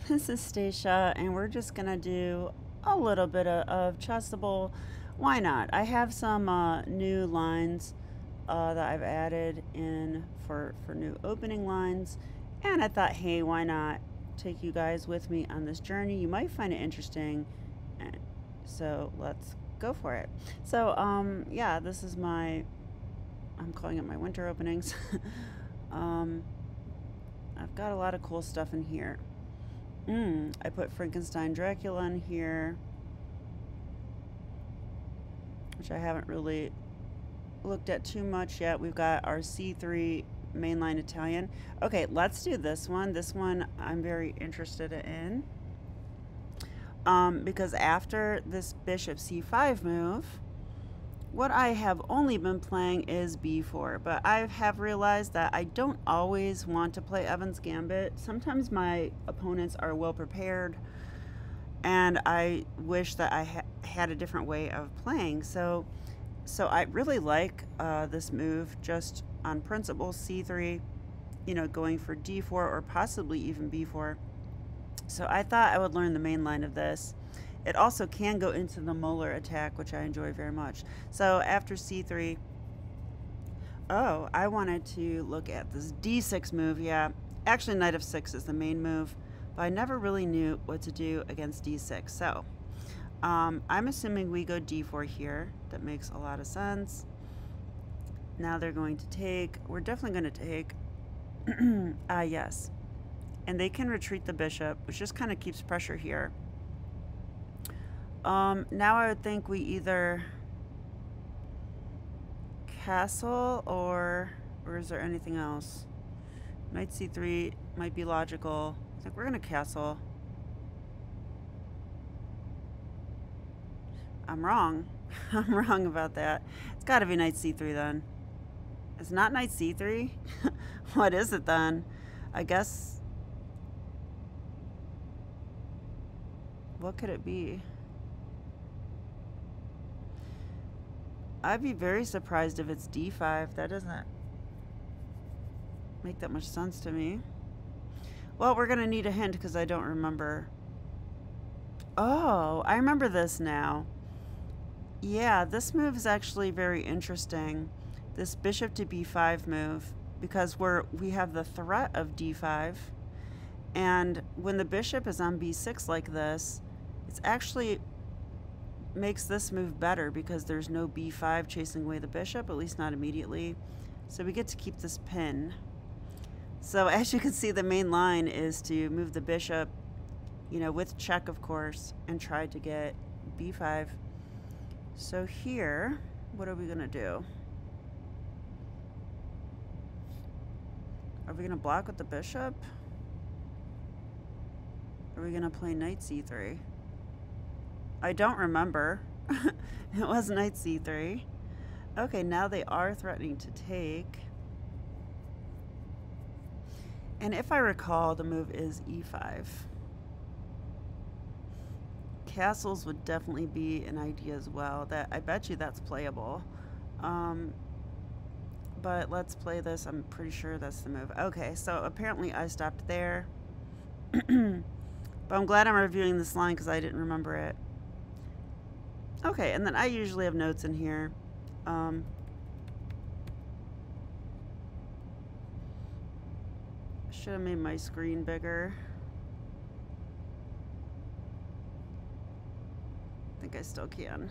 This is Stacia, and we're just gonna do a little bit of Chessable. Why not? I have some new lines that I've added in for new opening lines, and I thought, hey, why not take you guys with me on this journey? You might find it interesting, and so let's go for it. So, yeah, this is I'm calling it my winter openings. um, I've got a lot of cool stuff in here. I put Frankenstein Dracula in here, which I haven't really looked at too much yet. We've got our C3 mainline Italian. Okay, let's do this one. This one I'm very interested in. Because after this bishop C5 move, what I have only been playing is b4, but I have realized that I don't always want to play Evan's Gambit. Sometimes my opponents are well prepared, and I wish that I had a different way of playing. So I really like this move just on principle, c3, going for d4 or possibly even b4. So I thought I would learn the main line of this. It also can go into the molar attack, which I enjoy very much. So after c3, oh, I wanted to look at this d6 move. Yeah, actually knight of 6 is the main move, but I never really knew what to do against d6. So I'm assuming we go d4 here. That makes a lot of sense. Now they're going to take. We're definitely going to take. Yes. And they can retreat the bishop, which just kind of keeps pressure here. Now I would think we either castle or is there anything else? Knight c3 might be logical. I think we're going to castle. I'm wrong. I'm wrong about that. It's got to be knight c3 then. It's not knight c3? What is it then? I guess... What could it be? I'd be very surprised if it's d5. That doesn't make that much sense to me. Well, we're going to need a hint because I don't remember. Oh, I remember this now. Yeah, this move is actually very interesting. This bishop to b5 move, because we have the threat of d5. And when the bishop is on b6 like this, it's actually makes this move better because there's no b5 chasing away the bishop, at least not immediately. So we get to keep this pin. So as you can see, the main line is to move the bishop, with check, of course, and try to get b5. So here, what are we going to do? Are we going to block with the bishop? Are we going to play knight c3? I don't remember. It was knight c3. Okay, now they are threatening to take. And if I recall, the move is e5. Castles would definitely be an idea as well. That I bet you that's playable. But let's play this. I'm pretty sure that's the move. Okay, so apparently I stopped there. But I'm glad I'm reviewing this line because I didn't remember it. Okay, and then I usually have notes in here. Should have made my screen bigger. I think I still can.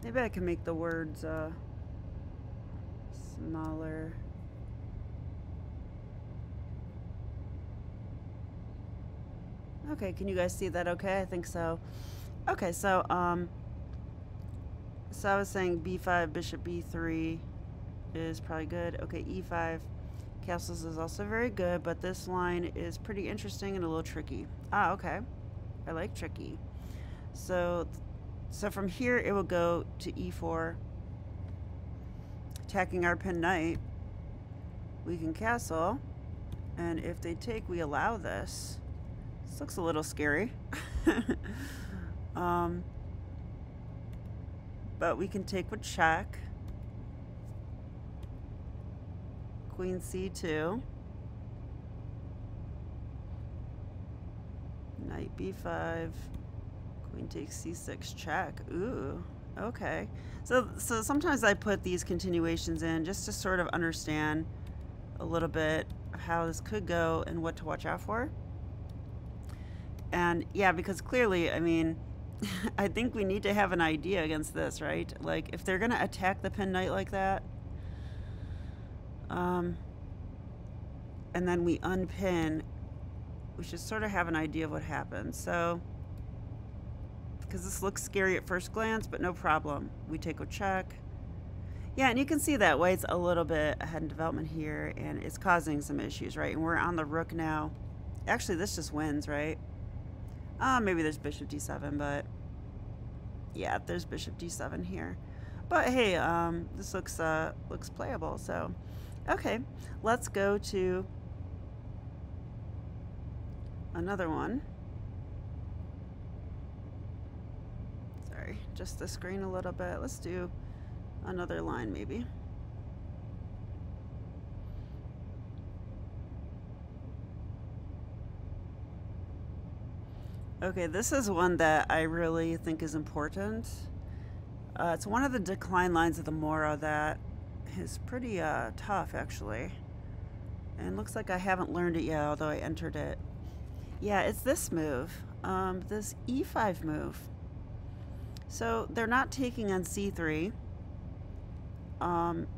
Maybe I can make the words smaller. Okay, can you guys see that okay? I think so. Okay, so I was saying b5, bishop b3 is probably good. Okay, e5, castles is also very good, but this line is pretty interesting and a little tricky. Ah, okay. I like tricky. So from here it will go to e4, attacking our pin knight. We can castle, and if they take, we allow this. This looks a little scary. Um, but we can take with check. Queen c2. Knight b5. Queen takes c6 check. Ooh, okay. So sometimes I put these continuations in just to sort of understand a little bit of how this could go and what to watch out for. And yeah, because clearly, I mean, I think we need to have an idea against this, right? Like, if they're going to attack the pin knight like that, and then we unpin, we should sort of have an idea of what happens. So, because this looks scary at first glance, but no problem. We take a check. Yeah, and you can see that white's a little bit ahead in development here, and it's causing some issues, right? And we're on the rook now. Actually, this just wins, right? Maybe there's bishop d7, but yeah, there's bishop d7 here. But hey, this looks playable. So, okay, let's go to another one. Sorry, just the screen a little bit. Let's do another line maybe. Okay, this is one that I really think is important. It's one of the decline lines of the Mora that is pretty tough, actually. And looks like I haven't learned it yet, although I entered it. Yeah, it's this move, this e5 move. So they're not taking on c3.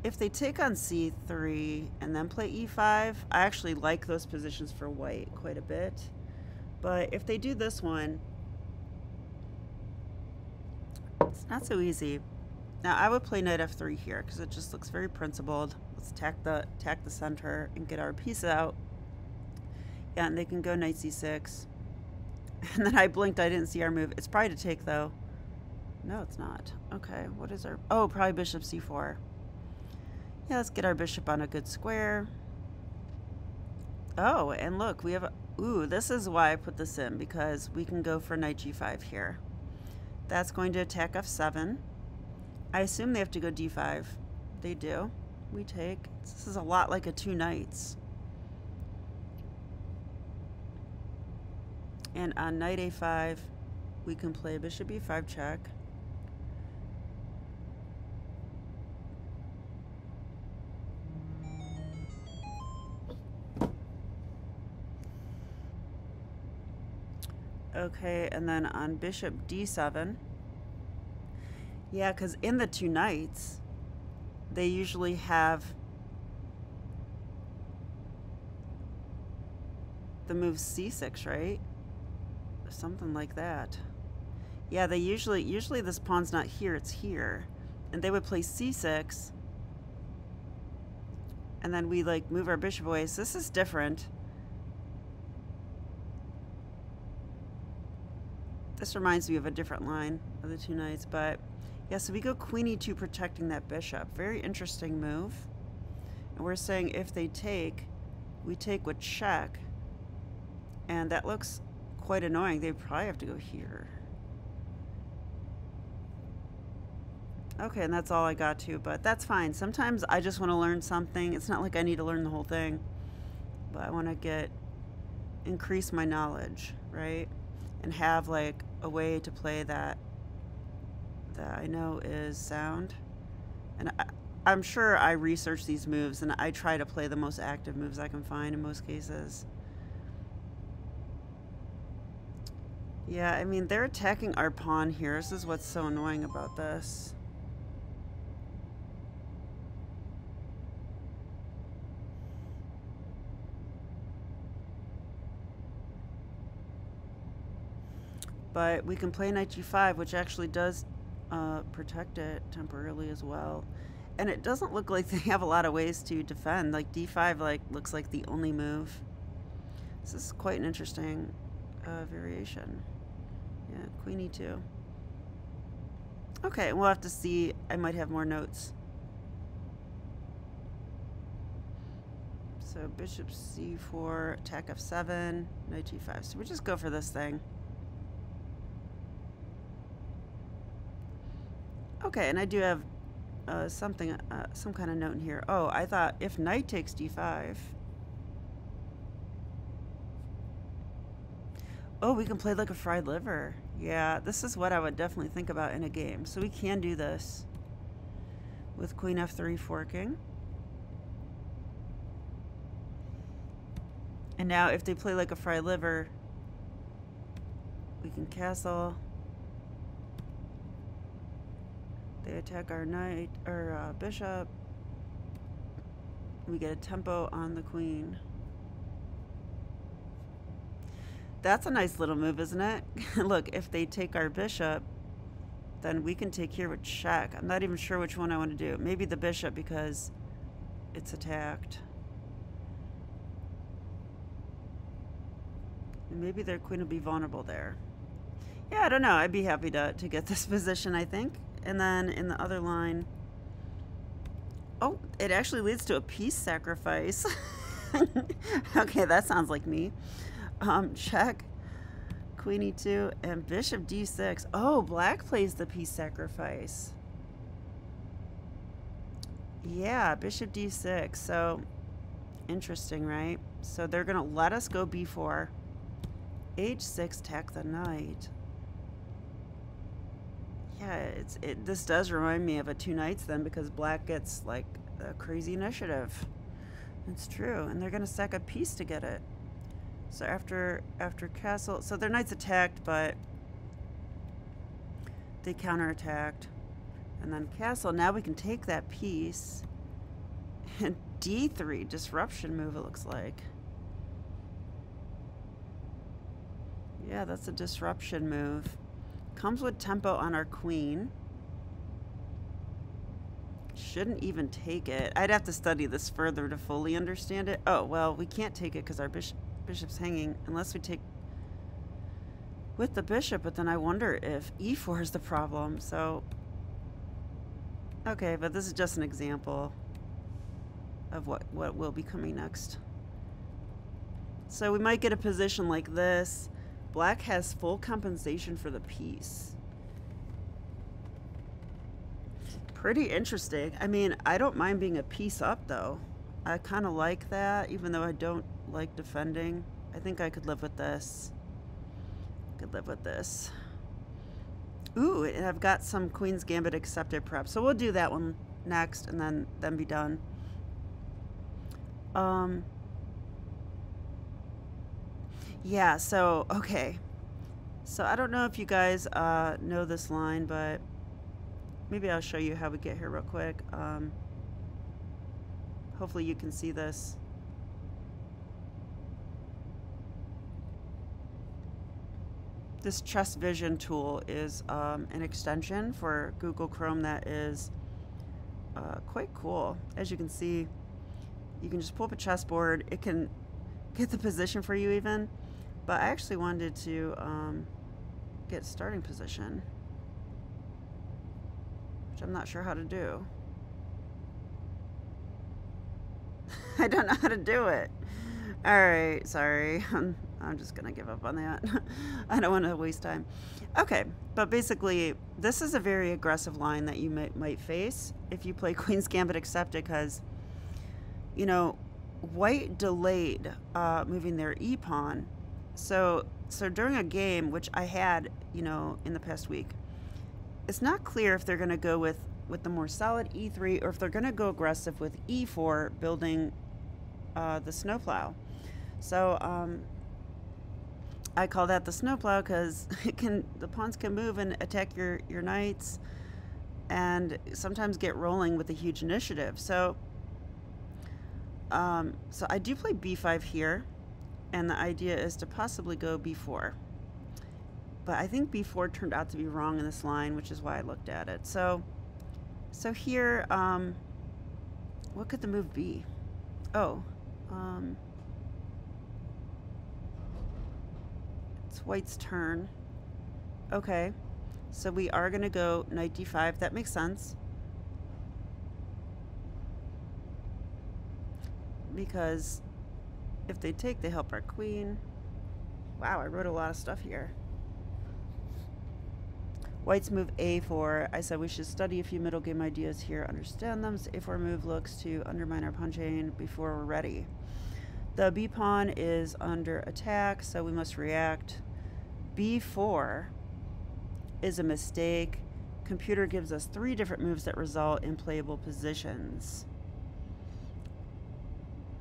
If they take on c3 and then play e5, I actually like those positions for white quite a bit. But if they do this one, it's not so easy. Now I would play knight f3 here because it just looks very principled. Let's attack the center and get our piece out. Yeah, and they can go knight c6. And then I blinked, I didn't see our move. It's probably to take though. No, it's not. Okay, what is our... Oh, probably bishop c4. Yeah, let's get our bishop on a good square. Oh, and look, we have a... Ooh, this is why I put this in, because we can go for knight g5 here. That's going to attack f7. I assume they have to go d5. They do. We take. This is a lot like a two knights. And on knight a5, we can play bishop e5 check. Okay, and then on bishop d7. Yeah, because in the two knights, they usually have the move c6, right? Something like that. Yeah, they usually this pawn's not here, it's here. And they would play c6. And then we like move our bishop away. So this is different. This reminds me of a different line of the two knights, but yeah, so we go queen e2 protecting that bishop. Very interesting move. And we're saying if they take, we take with check. And that looks quite annoying. They probably have to go here. Okay, and that's all I got to, but that's fine. Sometimes I just want to learn something. It's not like I need to learn the whole thing, but I want to increase my knowledge, right? And have like a way to play that I know is sound. And I'm sure I research these moves and I try to play the most active moves I can find in most cases. Yeah, I mean, they're attacking our pawn here. This is what's so annoying about this. But we can play knight g5, which actually does protect it temporarily as well. And it doesn't look like they have a lot of ways to defend. Like d5 looks like the only move. This is quite an interesting variation. Yeah, queen e2. Okay, we'll have to see. I might have more notes. So bishop c4, attack f7, knight g5. So we just go for this thing. Okay, and I do have something, some kind of note in here. Oh, I thought if knight takes d5. Oh, we can play like a fried liver. Yeah, this is what I would definitely think about in a game. So we can do this with queen f3 forking. And now if they play like a fried liver, we can castle. They attack our knight, or bishop. We get a tempo on the queen. That's a nice little move, isn't it? Look, if they take our bishop, then we can take here with check. I'm not even sure which one I want to do. Maybe the bishop because it's attacked. And maybe their queen will be vulnerable there. Yeah, I don't know. I'd be happy to get this position, I think. And then in the other line, oh, it actually leads to a piece sacrifice. Okay, that sounds like me. Check, queen e2, and bishop d6. Oh, black plays the piece sacrifice. Yeah, bishop d6. So, interesting, right? So they're going to let us go b4. h6, attack the knight. Yeah, this does remind me of a two knights then, because black gets like a crazy initiative. It's true, and they're going to stack a piece to get it. So after castle, so their knight's attacked, but they counterattacked. And then castle, now we can take that piece. And d3, disruption move, it looks like. Yeah, that's a disruption move. Comes with tempo on our queen. Shouldn't even take it. I'd have to study this further to fully understand it. Oh, well, we can't take it because our bishop's hanging unless we take with the bishop, but then I wonder if e4 is the problem. So, okay, but this is just an example of what will be coming next. So we might get a position like this. Black has full compensation for the piece. Pretty interesting. I mean, I don't mind being a piece up, though. I kind of like that, even though I don't like defending. I think I could live with this. Could live with this. Ooh, and I've got some Queen's Gambit accepted prep. So we'll do that one next and then be done. Yeah, so, okay. So I don't know if you guys know this line, but maybe I'll show you how we get here real quick. Hopefully you can see this. This Chess Vision tool is an extension for Google Chrome that is quite cool. As you can see, you can just pull up a chessboard. It can get the position for you even. But I actually wanted to get starting position, which I'm not sure how to do. I don't know how to do it. All right, sorry. I'm just going to give up on that. I don't want to waste time. Okay, but basically, this is a very aggressive line that you might face if you play Queen's Gambit accepted, because, you know, white delayed moving their e-pawn. So during a game, which I had, you know, in the past week, it's not clear if they're going to go with the more solid e3 or if they're going to go aggressive with e4, building the snowplow. So I call that the snowplow because the pawns can move and attack your knights, and sometimes get rolling with a huge initiative. So so I do play b5 here. And the idea is to possibly go b4. But I think b4 turned out to be wrong in this line, which is why I looked at it. So here, what could the move be? Oh, it's white's turn. Okay, so we are going to go knight d5. That makes sense. Because if they take, they help our queen. Wow, I wrote a lot of stuff here. White's move a4. I said we should study a few middle game ideas here, understand them. So a4 move looks to undermine our pawn chain before we're ready. The b pawn is under attack, so we must react. b4 is a mistake. Computer gives us 3 different moves that result in playable positions.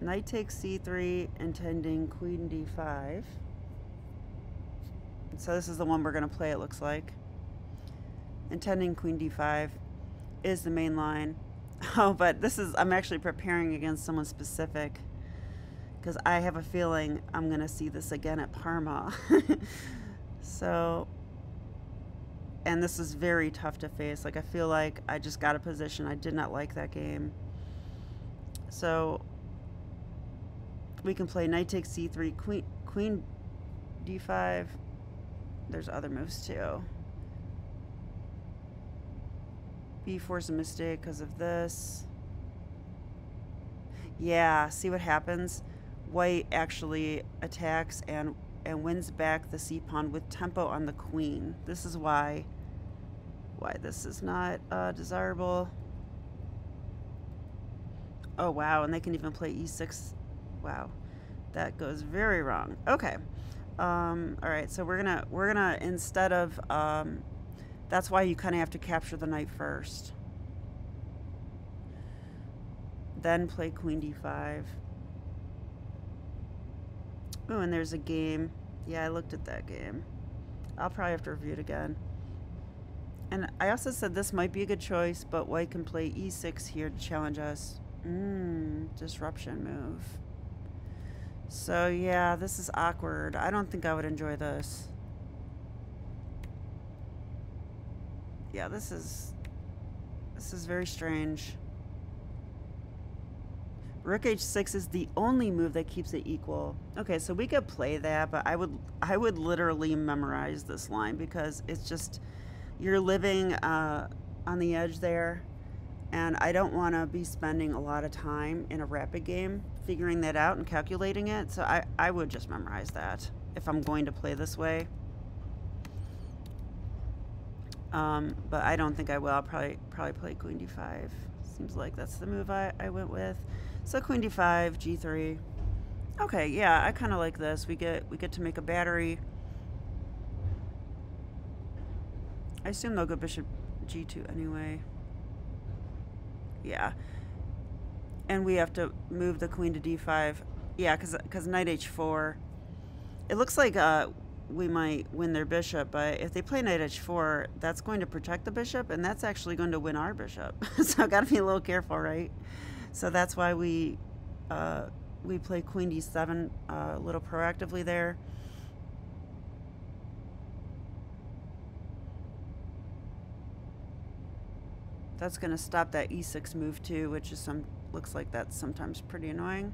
Knight takes c3, intending queen d5. So this is the one we're going to play, it looks like. Intending queen d5 is the main line. Oh, but this is, I'm actually preparing against someone specific, because I have a feeling I'm going to see this again at Parma. So, and this is very tough to face. Like, I feel like I just got a position. I did not like that game. So we can play knight takes c3, queen d5. There's other moves too. b4 is a mistake because of this. Yeah, see what happens? White actually attacks and wins back the c pawn with tempo on the queen. This is why this is not desirable. Oh wow, and they can even play e6. Wow, that goes very wrong. Okay, all right. So we're gonna instead of that's why you kind of have to capture the knight first, then play queen d5. Oh, and there's a game. Yeah, I looked at that game. I'll probably have to review it again. And I also said this might be a good choice, but white can play e6 here to challenge us. Disruption move. So yeah, this is awkward. I don't think I would enjoy this. Yeah, this is very strange. Rook h6 is the only move that keeps it equal. Okay, so we could play that, but I would literally memorize this line, because it's just, you're living on the edge there, and I don't want to be spending a lot of time in a rapid game figuring that out and calculating it. So I would just memorize that if I'm going to play this way. But I don't think I will. I'll probably play queen d5. Seems like that's the move I went with. So queen d5, g3. Okay, yeah, I kind of like this. We get to make a battery. I assume they'll go bishop g2 anyway. Yeah. And we have to move the queen to d5. Yeah, because knight h4. It looks like we might win their bishop, but if they play knight h4, that's going to protect the bishop, and that's actually going to win our bishop. So I've got to be a little careful, right? So that's why we play queen d7 a little proactively there. That's going to stop that e6 move too, which is looks like that's sometimes pretty annoying.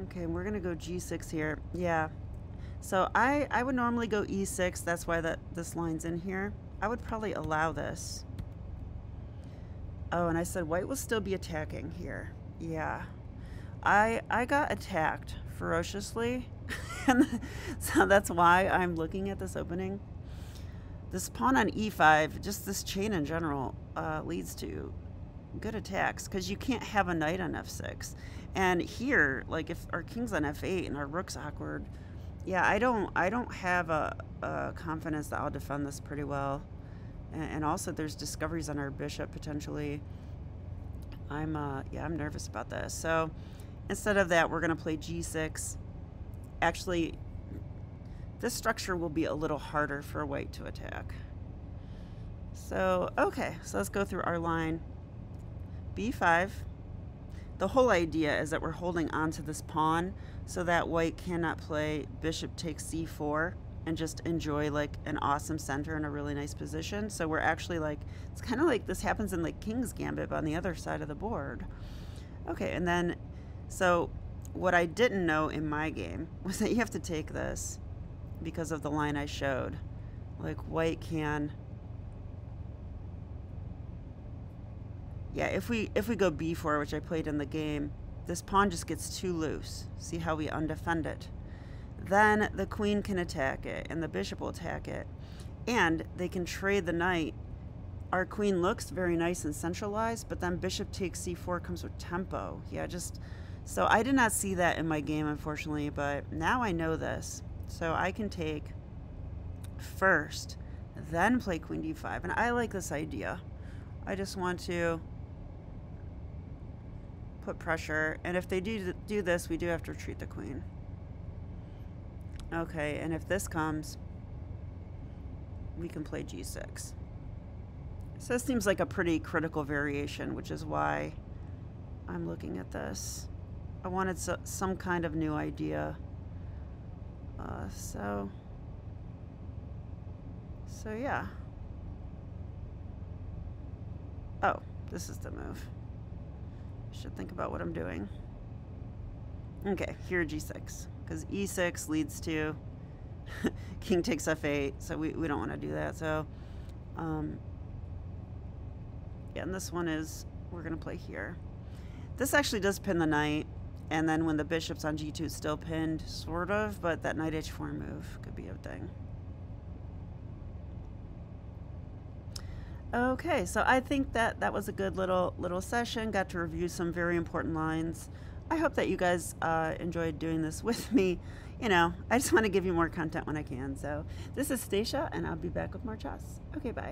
Okay, we're going to go g6 here. Yeah. So I would normally go e6. That's why this line's in here. I would probably allow this. Oh, and I said white will still be attacking here. Yeah. I got attacked ferociously. And so that's why I'm looking at this opening. This pawn on e5, just this chain in general, leads to good attacks, because you can't have a knight on f6. And here, like, if our king's on f8 and our rook's awkward, yeah, I don't have a confidence that I'll defend this pretty well. And also there's discoveries on our bishop potentially. I'm nervous about this. So instead of that, we're going to play g6. Actually, this structure will be a little harder for white to attack. So, okay, so let's go through our line. b5. The whole idea is that we're holding onto this pawn so that white cannot play bishop takes c4 and just enjoy like an awesome center in a really nice position. So we're actually like, it's kind of like this happens in like King's Gambit, but on the other side of the board. Okay, and then, so what I didn't know in my game was that you have to take this because of the line I showed. Like white can, yeah, if we go b4, which I played in the game, this pawn just gets too loose. See how we undefend it? then the queen can attack it and the bishop will attack it. And they can trade the knight. Our queen looks very nice and centralized, but then bishop takes c4 comes with tempo. Yeah, just... So I did not see that in my game, unfortunately, but now I know this. So I can take first, then play queen d5. And I like this idea. I just want to put pressure. And if they do this, we do have to retreat the queen. Okay, and if this comes, we can play g6. So this seems like a pretty critical variation, which is why I'm looking at this. I wanted some kind of new idea. So yeah. Oh, this is the move. Should think about what I'm doing. Okay, here g6, because e6 leads to king takes f8, so we don't want to do that. So yeah, and this one is, we're going to play here. This actually does pin the knight, and then when the bishop's on g2, it's still pinned, sort of, but that knight h4 move could be a thing. Okay, so I think that was a good little session. Got to review some very important lines. I hope that you guys enjoyed doing this with me. You know, I just want to give you more content when I can. So this is Stacia, and I'll be back with more chess. Okay, bye.